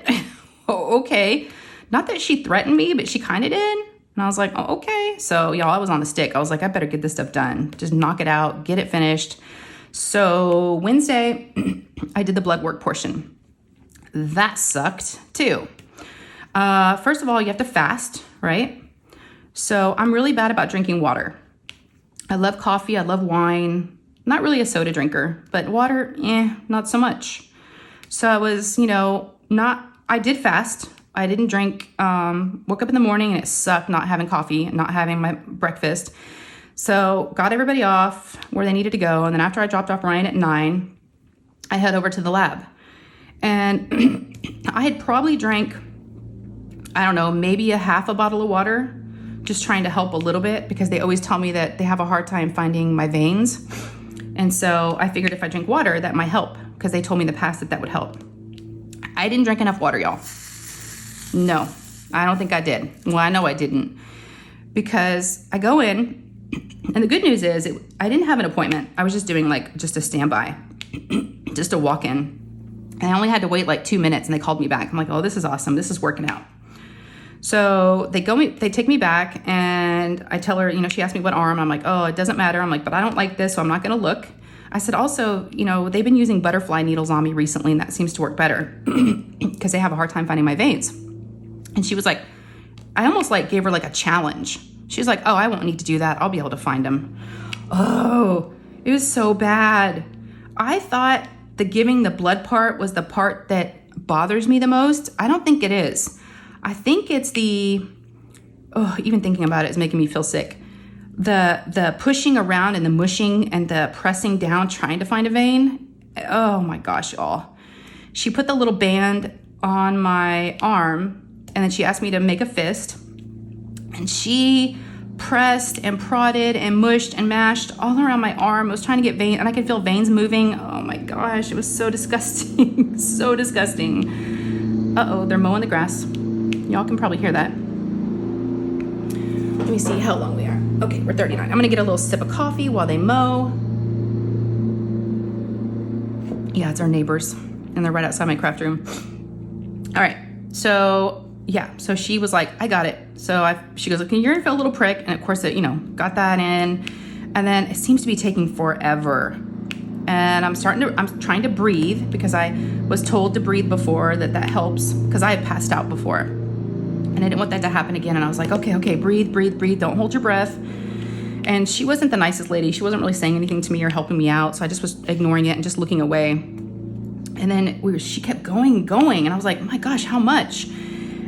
Oh, okay. Not that she threatened me, but she kind of did. And I was like, oh, okay. So y'all, I was on the stick. I was like, I better get this stuff done. Just knock it out, get it finished. So Wednesday, I did the blood work portion. That sucked too. First of all, you have to fast, right? So I'm really bad about drinking water. I love coffee. I love wine. Not really a soda drinker, but water, not so much. So I was, I did fast. I didn't drink, woke up in the morning and it sucked not having coffee, not having my breakfast. So got everybody off where they needed to go. And then after I dropped off Ryan at 9, I head over to the lab. And I had probably drank, I don't know, maybe a half a bottle of water, just trying to help a little bit because they always tell me that they have a hard time finding my veins. And so I figured if I drink water, that might help because they told me in the past that would help. I didn't drink enough water, y'all. No, I don't think I did. Well, I know I didn't because I go in and the good news is I didn't have an appointment. I was just doing just a standby, just a walk in. And I only had to wait 2 minutes and they called me back. I'm like, oh, this is awesome. This is working out. So they take me back and I tell her, she asked me what arm. I'm like, oh, it doesn't matter. I'm like, but I don't like this, so I'm not going to look. I said, also, they've been using butterfly needles on me recently and that seems to work better because they have a hard time finding my veins. And she was like, I almost gave her a challenge. She was like, oh, I won't need to do that. I'll be able to find them. Oh, it was so bad. I thought the giving the blood part was the part that bothers me the most. I don't think it is. I think it's even thinking about it is making me feel sick. The pushing around and the mushing and the pressing down trying to find a vein. Oh my gosh, y'all. She put the little band on my arm and then she asked me to make a fist. And she pressed and prodded and mushed and mashed all around my arm. I was trying to get veins and I could feel veins moving. Oh my gosh, it was so disgusting. So disgusting. Uh-oh, they're mowing the grass. Y'all can probably hear that. Let me see how long we are. Okay, we're 39. I'm gonna get a little sip of coffee while they mow. Yeah, it's our neighbors. and they're right outside my craft room. All right, so yeah, so she was like, I got it. So she goes, okay, you're gonna feel a little prick. And of course, got that in. And then it seems to be taking forever. And I'm trying to breathe because I was told to breathe before that helps, because I had passed out before. And I didn't want that to happen again. And I was like, okay, breathe, don't hold your breath. And she wasn't the nicest lady. She wasn't really saying anything to me or helping me out. So I just was ignoring it and just looking away. And then she kept going. And I was like, oh my gosh, how much?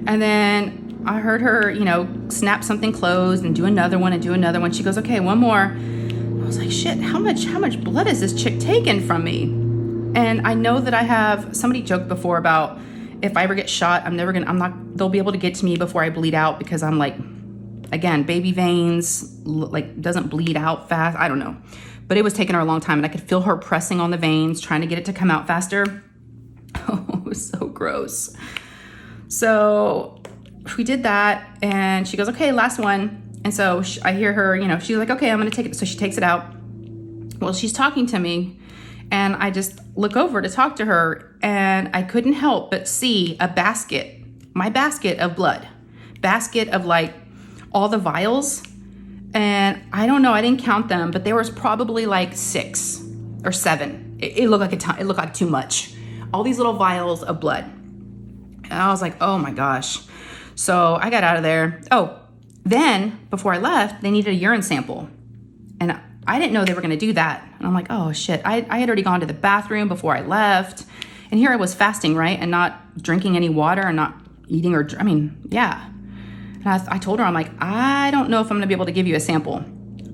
And then I heard her, snap something closed and do another one. She goes, okay, one more. I was like, shit, how much blood is this chick taking from me? And I know that somebody joked before about if I ever get shot, they'll be able to get to me before I bleed out, because I'm like, again, baby veins, like doesn't bleed out fast. I don't know. But it was taking her a long time, and I could feel her pressing on the veins, trying to get it to come out faster. Oh, it was so gross. So we did that, and she goes, okay, last one. And so I hear her, she's like, okay, I'm going to take it. So she takes it out. Well, she's talking to me, and I just look over to talk to her, and I couldn't help but see my basket of blood, basket of like all the vials. And I don't know, I didn't count them, but there was probably like 6 or 7. It looked like a ton. It looked like too much. All these little vials of blood. And I was like, oh my gosh. So I got out of there. Oh, then before I left, they needed a urine sample. And I didn't know they were going to do that. And I'm like, oh shit. I had already gone to the bathroom before I left. And here I was fasting, right? And not drinking any water and not eating yeah. And I told her, I'm like, I don't know if I'm going to be able to give you a sample.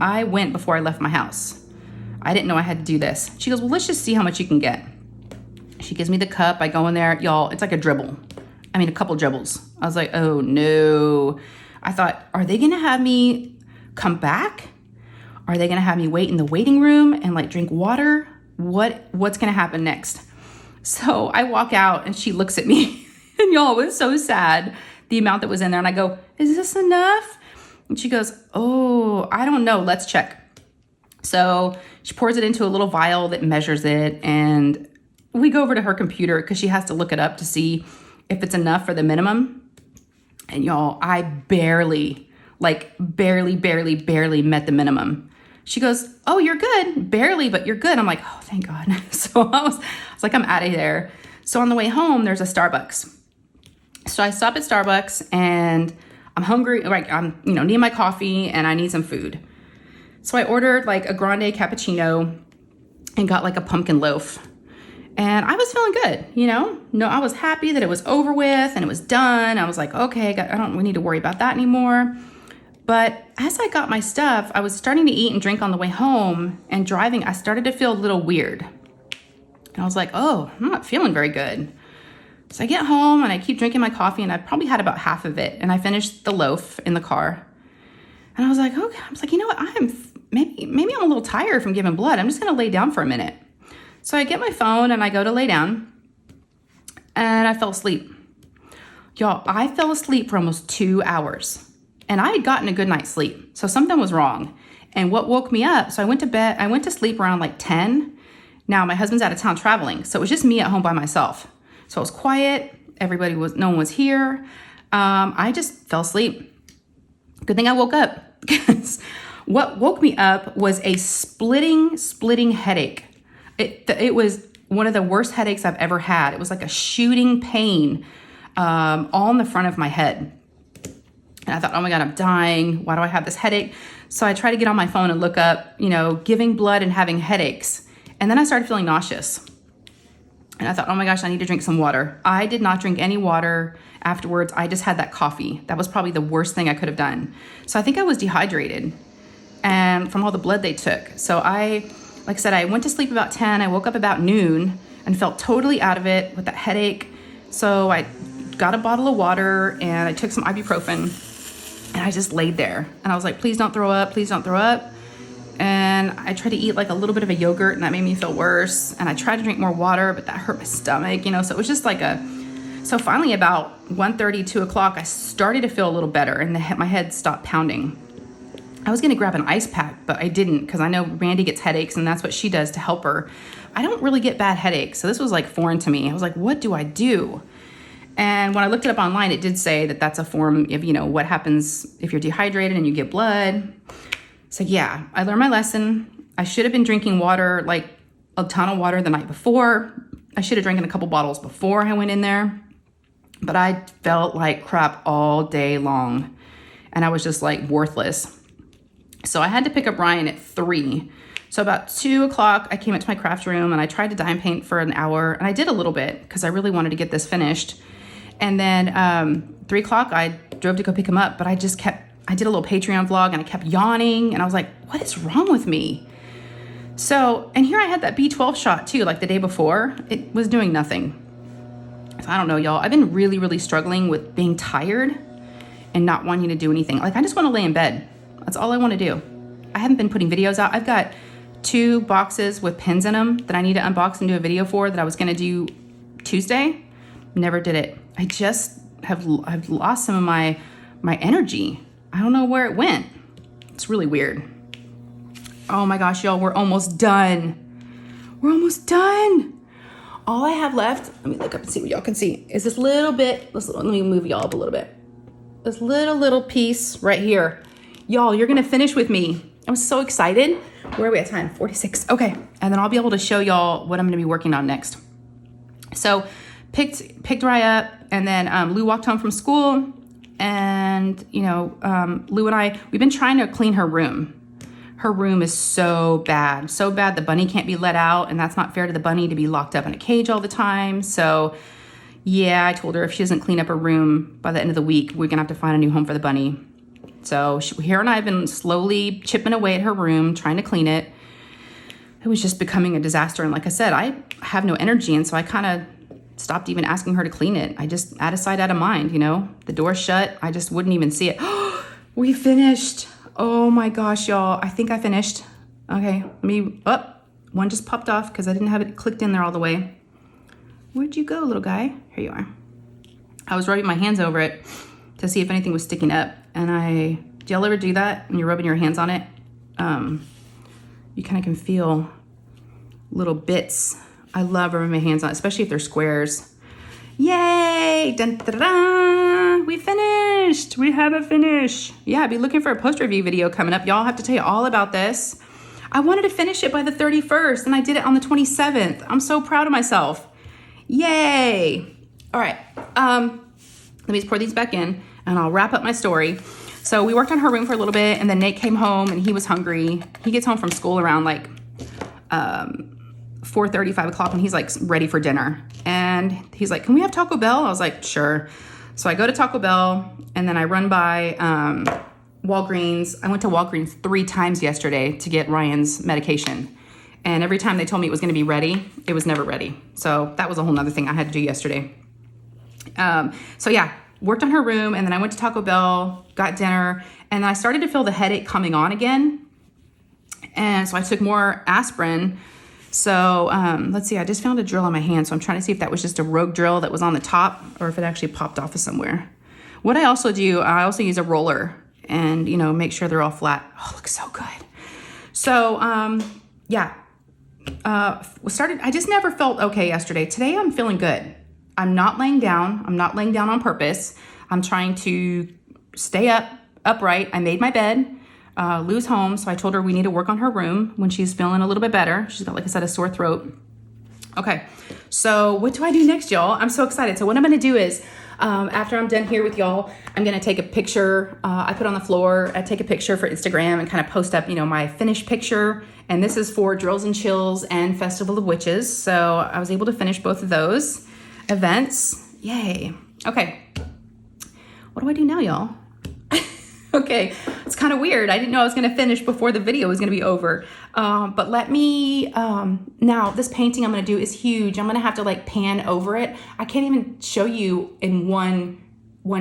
I went before I left my house. I didn't know I had to do this. She goes, well, let's just see how much you can get. She gives me the cup. I go in there. Y'all, it's like a dribble. A couple dribbles. I was like, oh no. I thought, are they going to have me come back? Are they going to have me wait in the waiting room and like drink water? What's going to happen next? So I walk out, and she looks at me, and y'all, it was so sad, the amount that was in there. And I go, is this enough? And she goes, oh, I don't know. Let's check. So she pours it into a little vial that measures it. And we go over to her computer because she has to look it up to see if it's enough for the minimum. And y'all, I barely met the minimum. She goes, oh, you're good. Barely, but you're good. I'm like, oh, thank God. So I was like, I'm out of there. So on the way home, there's a Starbucks. So I stop at Starbucks, and I'm hungry. Like I'm, need my coffee, and I need some food. So I ordered like a grande cappuccino and got like a pumpkin loaf. And I was feeling good, No, I was happy that it was over with and it was done. I was like, okay, we need to worry about that anymore. But as I got my stuff, I was starting to eat and drink on the way home, and driving, I started to feel a little weird. And I was like, oh, I'm not feeling very good. So I get home, and I keep drinking my coffee, and I probably had about half of it. And I finished the loaf in the car. And I was like, okay, you know what? Maybe I'm a little tired from giving blood. I'm just going to lay down for a minute. So I get my phone, and I go to lay down, and I fell asleep. Y'all, I fell asleep for almost 2 hours, and I had gotten a good night's sleep. So something was wrong. And what woke me up, so I went to sleep around like 10. Now my husband's out of town traveling, so it was just me at home by myself. So it was quiet. No one was here. I just fell asleep. Good thing I woke up, because what woke me up was a splitting headache. It was one of the worst headaches I've ever had. It was like a shooting pain all in the front of my head. And I thought, oh my God, I'm dying. Why do I have this headache? So I tried to get on my phone and look up, giving blood and having headaches. And then I started feeling nauseous. And I thought, oh my gosh, I need to drink some water. I did not drink any water afterwards. I just had that coffee. That was probably the worst thing I could have done. So I think I was dehydrated and from all the blood they took. So like I said, I went to sleep about 10. I woke up about noon and felt totally out of it with that headache. So I got a bottle of water, and I took some ibuprofen, and I just laid there. And I was like, please don't throw up. Please don't throw up. And I tried to eat like a little bit of a yogurt, and that made me feel worse. And I tried to drink more water, but that hurt my stomach, So it was just like so finally about 1:30, 2 o'clock, I started to feel a little better, and my head stopped pounding. I was gonna grab an ice pack, but I didn't because I know Randy gets headaches and that's what she does to help her. I don't really get bad headaches, so this was like foreign to me. I was like, what do I do? And when I looked it up online, it did say that that's a form of, you know, what happens if you're dehydrated and you get blood. So yeah, I learned my lesson. I should have been drinking water, like a ton of water the night before. I should have drank a couple bottles before I went in there, but I felt like crap all day long and I was just like worthless. So I had to pick up Ryan at 3. So about 2 o'clock, I came into my craft room and I tried to dye and paint for an hour, and I did a little bit because I really wanted to get this finished. And then 3 o'clock, I drove to go pick him up, but I did a little Patreon vlog and I kept yawning and I was like, what is wrong with me? So, and here I had that B12 shot too, like the day before. It was doing nothing. So I don't know, y'all. I've been really, really struggling with being tired and not wanting to do anything. Like I just want to lay in bed. That's all I want to do. I haven't been putting videos out. I've got 2 boxes with pins in them that I need to unbox and do a video for that I was going to do Tuesday. Never did it. I just I've lost some of my energy. I don't know where it went. It's really weird. Oh my gosh, y'all, we're almost done. We're almost done. All I have left, let me look up and see what y'all can see, is this little bit, let me move y'all up a little bit. This little piece right here. Y'all, you're gonna finish with me. I'm so excited. Where are we at time? 46, okay. And then I'll be able to show y'all what I'm gonna be working on next. So picked Rye up, and then Lou walked home from school, and you know, Lou and I, we've been trying to clean her room. Her room is so bad the bunny can't be let out, and that's not fair to the bunny to be locked up in a cage all the time. So yeah, I told her if she doesn't clean up her room by the end of the week, we're gonna have to find a new home for the bunny. So here and I have been slowly chipping away at her room, trying to clean it. It was just becoming a disaster. And like I said, I have no energy. And so I kind of stopped even asking her to clean it. I just out of sight, out of mind, you know, the door shut. I just wouldn't even see it. We finished. Oh my gosh, y'all. I think I finished. Okay, let me, one just popped off because I didn't have it clicked in there all the way. Where'd you go, little guy? Here you are. I was rubbing my hands over it to see if anything was sticking up. And do y'all ever do that when you're rubbing your hands on it? You kind of can feel little bits. I love rubbing my hands on it, especially if they're squares. Yay! Dun, da, da, da. We finished. We have a finish. Yeah, I'll be looking for a post review video coming up. Y'all have to tell you all about this. I wanted to finish it by the 31st, and I did it on the 27th. I'm so proud of myself. Yay! All right. Let me just pour these back in, and I'll wrap up my story. So we worked on her room for a little bit, and then Nate came home, and he was hungry. He gets home from school around like 4:30, 5 o'clock, and he's like ready for dinner. And he's like, can we have Taco Bell? I was like, sure. So I go to Taco Bell, and then I run by Walgreens. I went to Walgreens 3 times yesterday to get Ryan's medication. And every time they told me it was going to be ready, it was never ready. So that was a whole nother thing I had to do yesterday. So yeah, worked on her room, and then I went to Taco Bell, got dinner, and then I started to feel the headache coming on again. And so I took more aspirin. So let's see, I just found a drill on my hand. So I'm trying to see if that was just a rogue drill that was on the top or if it actually popped off of somewhere. What I also do, I also use a roller and, you know, make sure they're all flat. Oh, looks so good. So yeah, I just never felt okay yesterday. Today I'm feeling good. I'm not laying down. I'm not laying down on purpose. I'm trying to stay upright. I made my bed. Lou's home, so I told her we need to work on her room when she's feeling a little bit better. She's got, like I said, a sore throat. Okay, so what do I do next, y'all? I'm so excited. So what I'm gonna do is, after I'm done here with y'all, I'm gonna take a picture. I put on the floor, I take a picture for Instagram and kind of post up, you know, my finished picture. And this is for Drills and Chills and Festival of Witches. So I was able to finish both of those events. Yay. Okay, what do I do now, y'all? Okay, it's kind of weird. I didn't know I was going to finish before the video was going to be over. But let me, now this painting I'm going to do is huge. I'm going to have to like pan over it. I can't even show you in one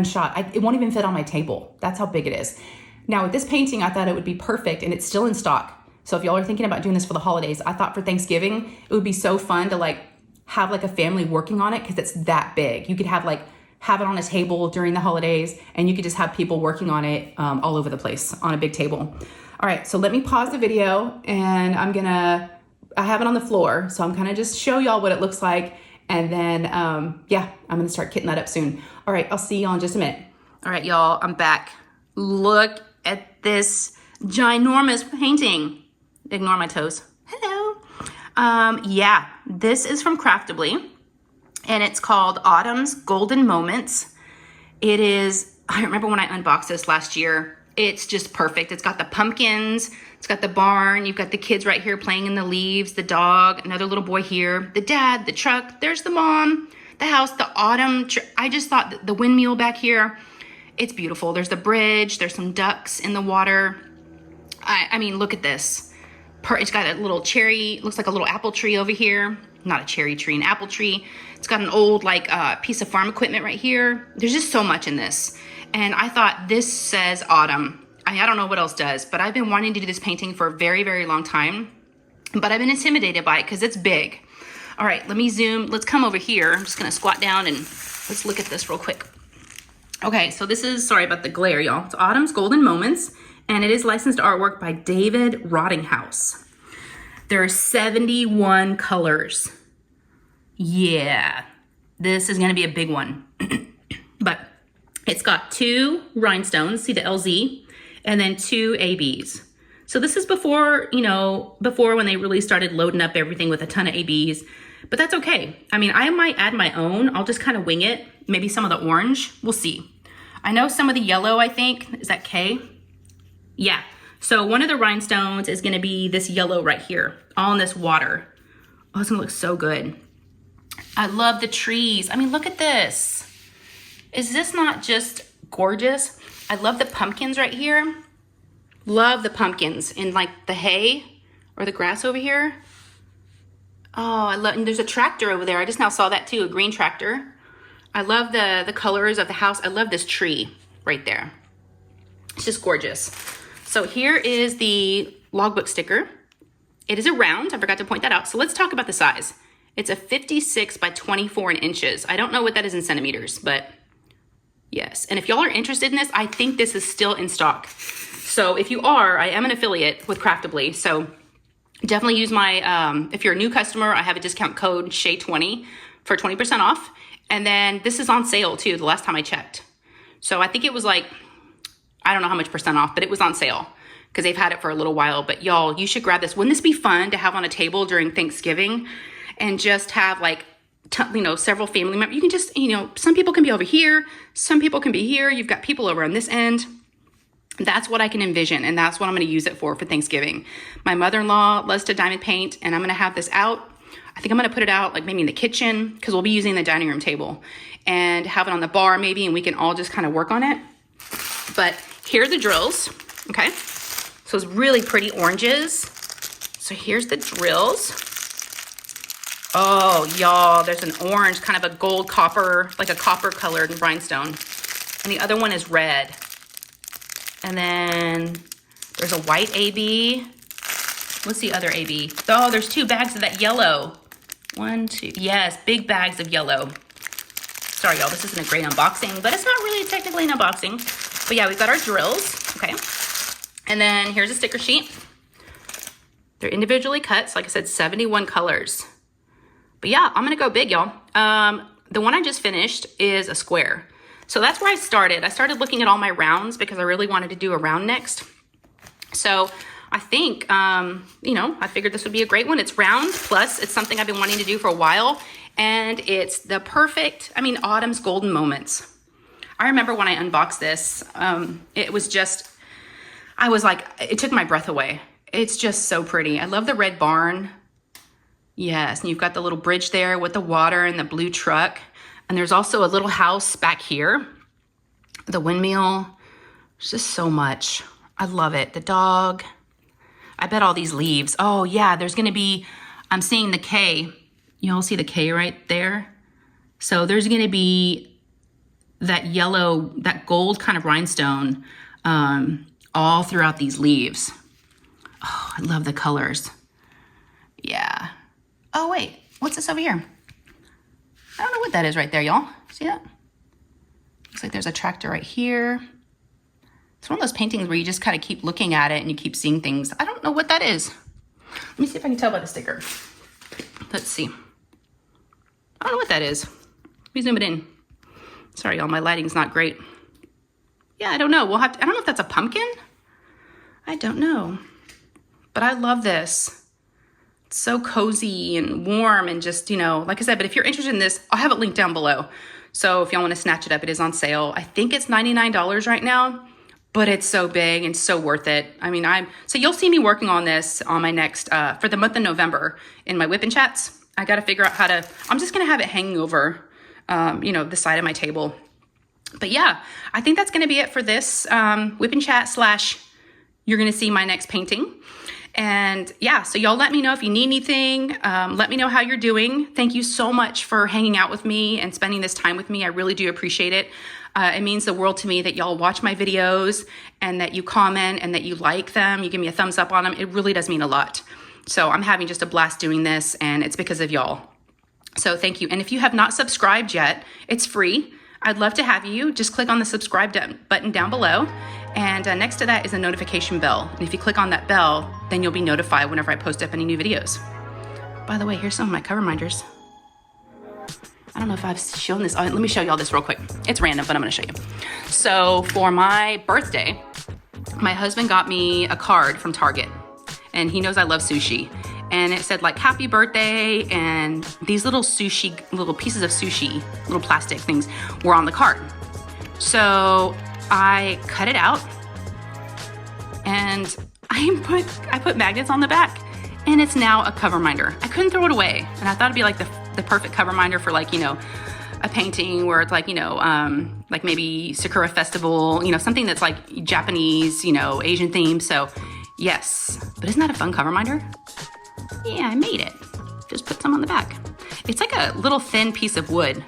shot. It won't even fit on my table. That's how big it is. Now with this painting, I thought it would be perfect, and it's still in stock. So if y'all are thinking about doing this for the holidays, I thought for Thanksgiving, it would be so fun to like have like a family working on it because it's that big. You could have like have it on a table during the holidays, and you could just have people working on it all over the place on a big table. All right, so let me pause the video, and I have it on the floor, so I'm gonna just show y'all what it looks like, and then, yeah, I'm gonna start kitting that up soon. All right, I'll see y'all in just a minute. All right, y'all, I'm back. Look at this ginormous painting. Ignore my toes. Hello. Yeah, this is from Craftibly, and it's called Autumn's Golden Moments. It is, I remember when I unboxed this last year, it's just perfect. It's got the pumpkins, it's got the barn, you've got the kids right here playing in the leaves, the dog, another little boy here, the dad, the truck, there's the mom, the house, the autumn. I just thought the windmill back here, it's beautiful. There's the bridge, there's some ducks in the water. I mean, look at this. It's got a little cherry, looks like a little apple tree over here. Not a cherry tree, an apple tree. It's got an old piece of farm equipment right here. There's just so much in this. And I thought this says autumn. I don't know what else does, but I've been wanting to do this painting for a very, very long time, but I've been intimidated by it because it's big. All right, let me zoom. Let's come over here. I'm just gonna squat down and let's look at this real quick. Okay, so this is, sorry about the glare, y'all. It's Autumn's Golden Moments, and it is licensed artwork by David Rottinghouse. There are 71 colors. Yeah, this is gonna be a big one. But it's got 2 rhinestones, see the LZ, and then 2 ABs. So this is before, before when they really started loading up everything with a ton of ABs, but that's okay. I mean, I might add my own. I'll just kind of wing it. Maybe some of the orange, we'll see. I know some of the yellow, I think, is that K? Yeah, so one of the rhinestones is gonna be this yellow right here, all in this water. Oh, it's gonna look so good. I love the trees. I mean, look at this. Is this not just gorgeous? I love the pumpkins right here. Love the pumpkins in like the hay or the grass over here. Oh, I love, and there's a tractor over there. I just now saw that too, a green tractor. I love the colors of the house. I love this tree right there. It's just gorgeous. So here is the logbook sticker. It is a round, I forgot to point that out. So let's talk about the size. It's a 56 by 24 inches. I don't know what that is in centimeters, but yes. And if y'all are interested in this, I think this is still in stock. So if you are, I am an affiliate with Craftibly. So definitely use my, if you're a new customer, I have a discount code Shay20 for 20% off. And then this is on sale too, the last time I checked. So I think it was like, I don't know how much percent off, but it was on sale because they've had it for a little while. But y'all, you should grab this. Wouldn't this be fun to have on a table during Thanksgiving and just have like, several family members? You can just, some people can be over here, some people can be here. You've got people over on this end. That's what I can envision, and that's what I'm gonna use it for Thanksgiving. My mother-in-law loves to diamond paint, and I'm gonna have this out. I think I'm gonna put it out like maybe in the kitchen, because we'll be using the dining room table, and have it on the bar maybe, and we can all just kind of work on it. But here are the drills, okay? So it's really pretty oranges. So here's the drills. Oh, y'all, there's an orange, kind of a gold copper, like a copper colored rhinestone. And the other one is red. And then there's a white AB. What's the other AB? Oh, there's 2 bags of that yellow. 1, 2, yes, big bags of yellow. Sorry, y'all, this isn't a great unboxing, but it's not really technically an unboxing. But yeah, we've got our drills, okay? And then here's a sticker sheet. They're individually cut, so like I said, 71 colors. But yeah, I'm gonna go big, y'all. The one I just finished is a square. So that's where I started. I started looking at all my rounds because I really wanted to do a round next. So I think, I figured this would be a great one. It's round, plus it's something I've been wanting to do for a while. And it's the perfect, Autumn's Golden Moments. I remember when I unboxed this, it was just, I was like, it took my breath away. It's just so pretty. I love the red barn. Yes, and you've got the little bridge there with the water and the blue truck. And there's also a little house back here. The windmill. There's just so much. I love it. The dog. I bet all these leaves. Oh yeah, there's gonna be, I'm seeing the K. You all see the K right there? So there's gonna be that yellow, that gold kind of rhinestone all throughout these leaves. Oh, I love the colors. Yeah. Oh wait, what's this over here? I don't know what that is right there, y'all. See that? Looks like there's a tractor right here. It's one of those paintings where you just kind of keep looking at it and you keep seeing things. I don't know what that is. Let me see if I can tell by the sticker. Let's see. I don't know what that is. Let me zoom it in. Sorry, y'all, my lighting's not great. Yeah, I don't know. We'll have to, I don't know if that's a pumpkin. I don't know. But I love this. It's so cozy and warm and just, you know, like I said, but if you're interested in this, I'll have it linked down below. So if y'all want to snatch it up, it is on sale. I think it's $99 right now, but it's so big and so worth it. I mean, so you'll see me working on this on my next, for the month of November in my Wip N Chats. I got to figure out how to, I'm just going to have it hanging over, you know, the side of my table. But yeah, I think that's going to be it for this Wip N Chat / you're going to see my next painting. And yeah, so y'all let me know if you need anything. Let me know how you're doing. Thank you so much for hanging out with me and spending this time with me. I really do appreciate it. It means the world to me that y'all watch my videos and that you comment and that you like them. You give me a thumbs up on them. It really does mean a lot. So I'm having just a blast doing this, and it's because of y'all. So thank you. And if you have not subscribed yet, it's free. I'd love to have you. Just click on the subscribe button down below. And next to that is a notification bell. And if you click on that bell, then you'll be notified whenever I post up any new videos. By the way, here's some of my Coverminders. I don't know if I've shown this. Let me show y'all this real quick. It's random, but I'm gonna show you. So for my birthday, my husband got me a card from Target, and he knows I love sushi. And it said like, happy birthday, and these little pieces of sushi, little plastic things were on the card. So I cut it out and I put magnets on the back, and it's now a cover minder. I couldn't throw it away, and I thought it'd be like the perfect cover minder for, like, you know, a painting where it's like, you know, like maybe Sakura Festival, you know, something that's like Japanese, you know, Asian themed. So yes, but isn't that a fun cover minder? Yeah, I made it. Just put some on the back. It's like a little thin piece of wood.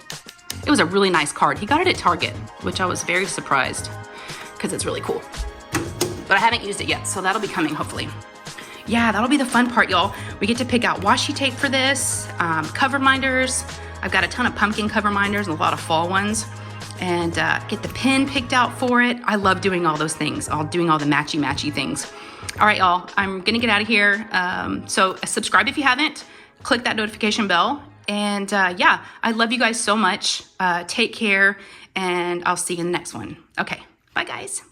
It was a really nice card. He got it at Target, which I was very surprised because it's really cool. But I haven't used it yet, so that'll be coming hopefully. Yeah, that'll be the fun part, y'all. We get to pick out washi tape for this, cover minders. I've got a ton of pumpkin cover minders and a lot of fall ones. And get the pin picked out for it. I love doing all those things, doing all the matchy things. All right, y'all, I'm gonna get out of here. So subscribe if you haven't, click that notification bell. And yeah, I love you guys so much. Take care, and I'll see you in the next one. Okay, bye guys.